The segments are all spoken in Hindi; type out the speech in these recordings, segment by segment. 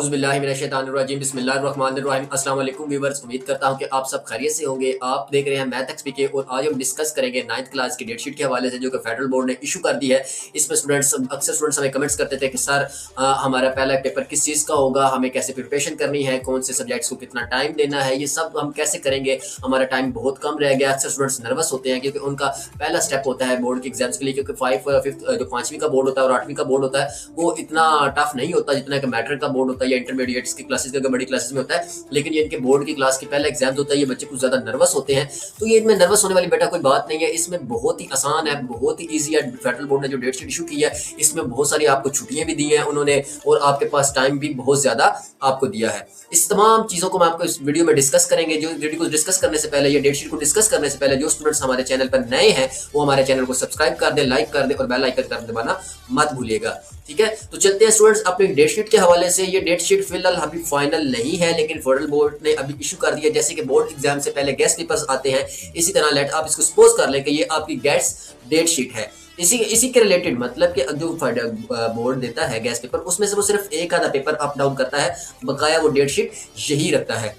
औज़ुबिल्लाहिमिनश्शैतानिर्रजीम बिस्मिल्लाहिर्रहमानिर्रहीम। अस्सलाम वालेकुम व्यूअर्स, उम्मीद करता हूं कि आप सब खैरियत से होंगे। आप देख रहे हैं मैथ एक्सपीके और आज हम डिस्कस करेंगे 9th क्लास की डेटशीट के हवाले से जो कि फेडरल बोर्ड ने इशू कर दी है। इसमें अक्सर स्टूडेंट्स हमें कमेंट्स करते थे कि सर हमारा पहला पेपर किस चीज़ का होगा, हमें कैसे प्रिपरेशन करनी है, कौन से सब्जेक्ट्स को कितना टाइम देना है, ये सब हम कैसे करेंगे, हमारा टाइम बहुत कम रह गया। अक्सर स्टूडेंट्स नर्वस होते हैं क्योंकि उनका पहला स्टेप होता है बोर्ड के एग्जाम्स के लिए, क्योंकि 5th जो 5वीं का बोर्ड होता है और 8वीं का बोर्ड होता है वो इतना टफ नहीं होता जितना कि मैट्रिक का बोर्ड होता है या इंटरमीडिएट्स की क्लासेस का बड़ी क्लासेस में होता है। लेकिन ये इनके बोर्ड की क्लास के पहले एग्जाम्स होता है, ये बच्चे कुछ ज्यादा नर्वस होते हैं। तो ये इनमें नर्वस होने वाली बेटा कोई बात नहीं है, इसमें बहुत ही आसान है, बहुत ही ईजी है। फेडरल बोर्ड ने जो डेट शीट इशू की है इसमें बहुत सारी आपको छुट्टियां भी दी हैं उन्होंने और आपके पास टाइम भी बहुत ज्यादा आपको दिया है। इस तमाम चीजों को मैं आपको इस वीडियो में डिस्कस करेंगे। जो वीडियो को डिस्कस करने से पहले, ये डेट शीट को डिस्कस करने से पहले जो स्टूडेंट्स हमारे चैनल पर नए हैं वो हमारे चैनल को सब्सक्राइब कर दे, लाइक कर दे और बेल आइकन कर दबाना मत भूलिएगा। ठीक है, तो चलते हैं स्टूडेंट्स अपनी डेट शीट के हवाले से। ये डेट शीट फिलहाल अभी फाइनल नहीं है, लेकिन फेडरल बोर्ड ने अभी इशू कर दिया। जैसे कि बोर्ड एग्जाम से पहले गेस्ट पेपर्स आते हैं, इसी तरह लेट आप इसको सपोज कर लें कि ये आपकी गेस्ट डेट शीट है। इसी के रिलेटेड मतलब कि जो बोर्ड देता है गेस्ट पेपर, उसमें से वो सिर्फ एक आधा पेपर अप डाउन करता है, बकाया वो डेट शीट यही रखता है।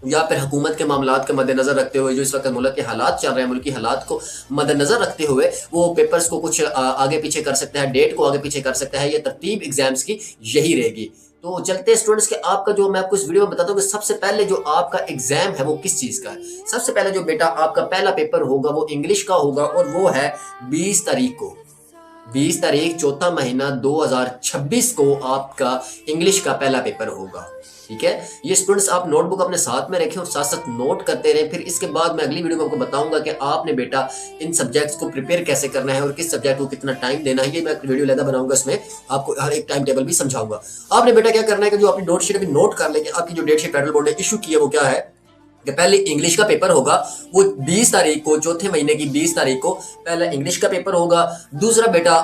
या फिर हुकूमत के मामलात के मद्देनजर रखते हुए, जो इस वक्त मुल्क के हालात चल रहे हैं, मुल्की हालात को मद्देनजर रखते हुए वो पेपर्स को कुछ आगे पीछे कर सकता है, डेट को आगे पीछे कर सकता है। ये तरतीब एग्जाम्स की यही रहेगी। तो चलते स्टूडेंट्स के आपका जो मैं आपको इस वीडियो में बताता हूँ कि सबसे पहले जो आपका एग्जाम है वो किस चीज का है। सबसे पहले जो बेटा आपका पहला पेपर होगा वो इंग्लिश का होगा और वो है 20 तारीख को, 20 तारीख चौथा महीना 2026 को आपका इंग्लिश का पहला पेपर होगा। ठीक है, ये स्टूडेंट्स आप नोटबुक अपने साथ में रखें और साथ साथ नोट करते रहें। फिर इसके बाद मैं अगली वीडियो में आपको बताऊंगा कि आपने बेटा इन सब्जेक्ट्स को प्रिपेयर कैसे करना है और किस सब्जेक्ट को कितना टाइम देना है। ये मैं वीडियो लेकर बनाऊंगा, इसमें आपको हर एक टाइम टेबल भी समझाऊंगा। आपने बेटा क्या करना है कि जो अपनी नोट शीट अभी नोट कर लेंगे, आपकी जो डेट शीट फेडरल बोर्ड ने इशू की है वो क्या है कि पहले इंग्लिश का पेपर होगा वो 20 तारीख को, चौथे महीने की 20 तारीख को पहला इंग्लिश का पेपर होगा। दूसरा बेटा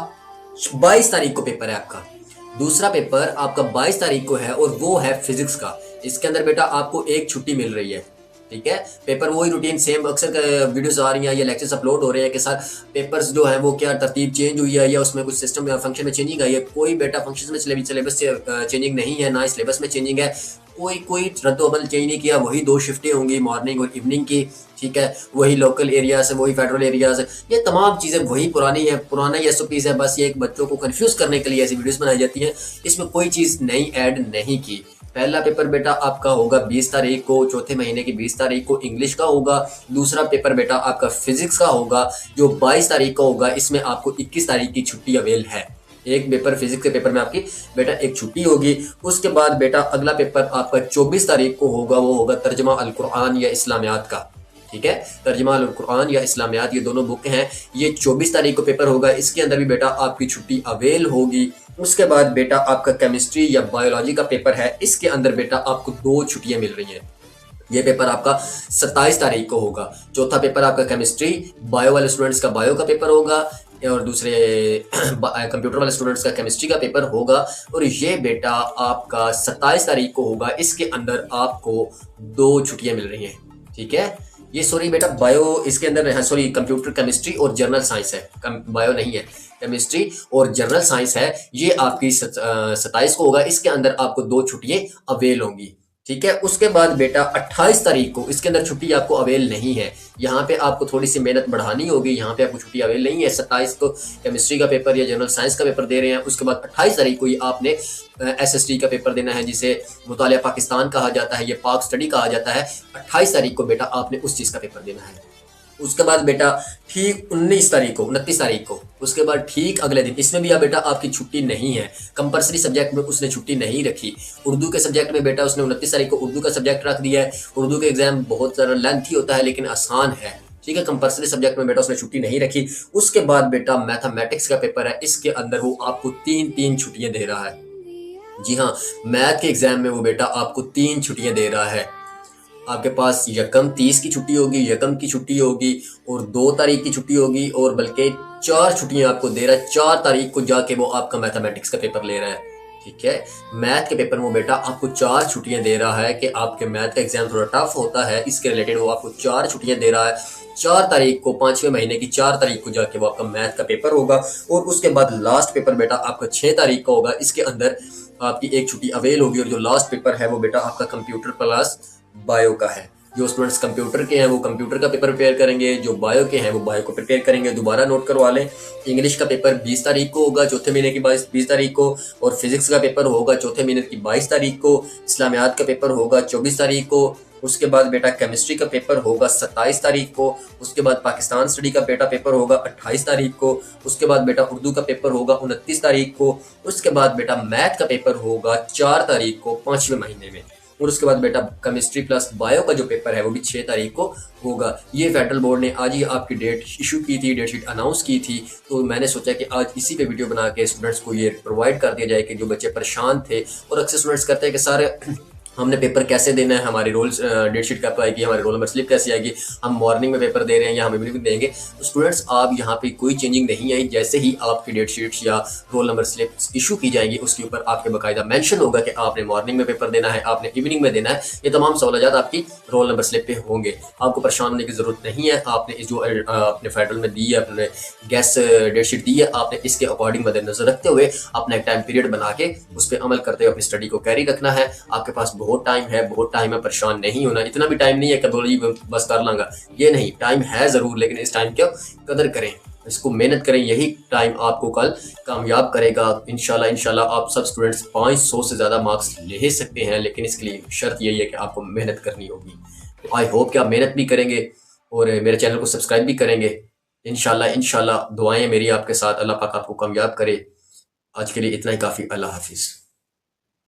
22 तारीख को पेपर है आपका, दूसरा पेपर आपका 22 तारीख को है और वो है फिजिक्स का। इसके अंदर बेटा आपको एक छुट्टी मिल रही है। ठीक है, पेपर वही रूटीन सेम, अक्सर वीडियोस आ रही हैं या लेक्चर्स अपलोड हो रहे हैं कि सर पेपर्स जो है वो क्या तरतीब चेंज हुई है या उसमें कुछ सिस्टम या फंक्शन में चेंजिंग आई है। कोई बेटा फंक्शन में सिलेबस से चेंजिंग नहीं है, ना ही सिलेबस में चेंजिंग है। कोई रद्द-ओ-बदल चेंज नहीं किया, वही 2 शिफ्टें होंगी, मॉर्निंग और इवनिंग की। ठीक है, वही लोकल एरियाज है, वही फेडरल एरियाज है, ये तमाम चीज़ें वही पुरानी है, पुराना ही SOPs है। बस ये एक बच्चों को कंफ्यूज करने के लिए ऐसी वीडियोस बनाई जाती हैं, इसमें कोई चीज़ नई ऐड नहीं की। पहला पेपर बेटा आपका होगा 20 तारीख को, चौथे महीने की 20 तारीख को इंग्लिश का होगा। दूसरा पेपर बेटा आपका फिजिक्स का होगा जो 22 तारीख का होगा। इसमें आपको 21 तारीख की छुट्टी अवेल है। एक पेपर फिजिक्स के पेपर में आपकी बेटा एक छुट्टी होगी। उसके बाद बेटा अगला पेपर आपका 24 तारीख को होगा, वो होगा तर्जुमा अल कुरान या इस्लामियात का। ठीक है, तर्जुमा अल कुरान या इस्लामियात ये दोनों बुक हैं, ये 24 तारीख को पेपर होगा। इसके अंदर भी बेटा आपकी छुट्टी अवेल होगी। उसके बाद बेटा आपका केमिस्ट्री या बायोलॉजी का पेपर है, इसके अंदर बेटा आपको 2 छुट्टियां मिल रही हैं। ये पेपर आपका 27 तारीख को होगा। चौथा पेपर आपका केमिस्ट्री, बायो वाले स्टूडेंट्स का बायो का पेपर होगा और दूसरे कंप्यूटर वाले स्टूडेंट्स का केमिस्ट्री का पेपर होगा। और ये बेटा आपका 27 तारीख को होगा। इसके अंदर आपको 2 छुट्टियां मिल रही हैं। ठीक है, ये सॉरी बेटा बायो इसके अंदर सॉरी कंप्यूटर केमिस्ट्री और जनरल साइंस है, बायो नहीं है, केमिस्ट्री और जनरल साइंस है। ये आपकी 27 को होगा। इसके अंदर आपको 2 छुट्टियां अवेल होंगी। ठीक है, उसके बाद बेटा 28 तारीख को इसके अंदर छुट्टी आपको अवेल नहीं है। यहाँ पे आपको थोड़ी सी मेहनत बढ़ानी होगी, यहाँ पे आपको छुट्टी अवेल नहीं है। 27 को केमिस्ट्री का पेपर या जनरल साइंस का पेपर दे रहे हैं। उसके बाद 28 तारीख को ही आपने SST का पेपर देना है, जिसे मुतालिया पाकिस्तान कहा जाता है, ये पाक स्टडी कहा जाता है। 28 तारीख को बेटा आपने उस चीज़ का पेपर देना है। उसके बाद बेटा ठीक 29 तारीख को उसके बाद ठीक अगले दिन, इसमें भी बेटा आपकी छुट्टी नहीं है। कंपलसरी सब्जेक्ट में उसने छुट्टी नहीं रखी। उर्दू के सब्जेक्ट में बेटा उसने 29 तारीख को उर्दू का सब्जेक्ट रख दिया है। उर्दू के एग्जाम बहुत ज़्यादा लेंथी होता है लेकिन आसान है। ठीक है, कंपलसरी सब्जेक्ट में बेटा उसने छुट्टी नहीं रखी। उसके बाद बेटा मैथमेटिक्स का पेपर है, इसके अंदर वो आपको 3 छुट्टियां दे रहा है। जी हाँ, मैथ के एग्जाम में वो बेटा आपको 3 छुट्टियां दे रहा है। आपके पास यकम 30 की छुट्टी होगी, यकम की छुट्टी होगी और 2 तारीख की छुट्टी होगी और बल्कि 4 छुट्टियां आपको दे रहा है। 4 तारीख को जाके वो आपका मैथमेटिक्स का पेपर ले रहा है। ठीक है, मैथ के पेपर में बेटा आपको 4 छुट्टियां दे रहा है कि आपके मैथ का एग्जाम थोड़ा टफ होता है, इसके रिलेटेड वो आपको 4 छुट्टियां दे रहा है। 4 तारीख को 5वें महीने की 4 तारीख को जाके वो आपका मैथ का पेपर होगा। और उसके बाद लास्ट पेपर बेटा आपका 6 तारीख का होगा। इसके अंदर आपकी एक छुट्टी अवेल होगी। और जो लास्ट पेपर है वो बेटा आपका कंप्यूटर प्लस बायो का है। जो स्टूडेंट्स कंप्यूटर के हैं वो कंप्यूटर का पेपर प्रिपेयर करेंगे, जो बायो के हैं वो बायो को प्रिपेयर करेंगे। दोबारा नोट करवा लें, इंग्लिश का पेपर 20 तारीख को होगा, चौथे महीने की 20 तारीख को। और फिजिक्स का पेपर होगा चौथे महीने की 22 तारीख को। इस्लामियात का पेपर होगा 24 तारीख को। उसके बाद बेटा केमिस्ट्री का पेपर होगा 27 तारीख को। उसके बाद पाकिस्तान स्टडी का बेटा पेपर होगा 28 तारीख को। उसके बाद बेटा उर्दू का पेपर होगा 29 तारीख को। उसके बाद बेटा मैथ का पेपर होगा 4 तारीख को 5वें महीने में। और उसके बाद बेटा केमिस्ट्री प्लस बायो का जो पेपर है वो भी 6 तारीख को होगा। ये फेडरल बोर्ड ने आज ही आपकी डेट इशू की थी, डेट शीट अनाउंस की थी। तो मैंने सोचा कि आज इसी पे वीडियो बना के स्टूडेंट्स को ये प्रोवाइड कर दिया जाए कि जो बच्चे परेशान थे। और अक्सर स्टूडेंट्स करते हैं कि सारे हमने पेपर कैसे देना है, हमारी रोल डेट शीट कब आएगी, हमारी रोल नंबर स्लिप कैसे आएगी, हम मॉर्निंग में पेपर दे रहे हैं या हम इवनिंग में देंगे। तो स्टूडेंट्स आप यहाँ पे कोई चेंजिंग नहीं आई। जैसे ही आपकी डेट शीट्स या रोल नंबर स्लिप इशू की जाएगी उसके ऊपर आपके बाकायदा मेंशन होगा कि आपने मॉर्निंग में पेपर देना है, आपने इवनिंग में देना है। ये तमाम सहूलियत आपकी रोल नंबर स्लिप पे होंगे। आपको परेशान होने की जरूरत नहीं है। आपने जो अपने फेडरल में दी है, अपने गैस डेट शीट दी है, आपने इसके अकॉर्डिंग मद्देनजर रखते हुए अपना एक टाइम पीरियड बना के उस पर अमल करते हुए अपनी स्टडी को कैरी रखना है। आपके पास बहुत टाइम है, बहुत टाइम है, परेशान नहीं होना। इतना भी टाइम नहीं है कि बोलिए बस कर लांगा, ये नहीं। टाइम है जरूर, लेकिन इस टाइम की कदर करें, इसको मेहनत करें। यही टाइम आपको कल कामयाब करेगा इंशाल्लाह। इंशाल्लाह आप सब स्टूडेंट्स 500 से ज़्यादा मार्क्स ले सकते हैं, लेकिन इसके लिए शर्त यही है कि आपको मेहनत करनी होगी। तो आई होप कि आप मेहनत भी करेंगे और मेरे चैनल को सब्सक्राइब भी करेंगे। इंशाल्लाह दुआएं मेरी आपके साथ। अल्लाह पाक आपको कामयाब करे। आज के लिए इतना ही काफ़ी। अल्लाह हाफिज़।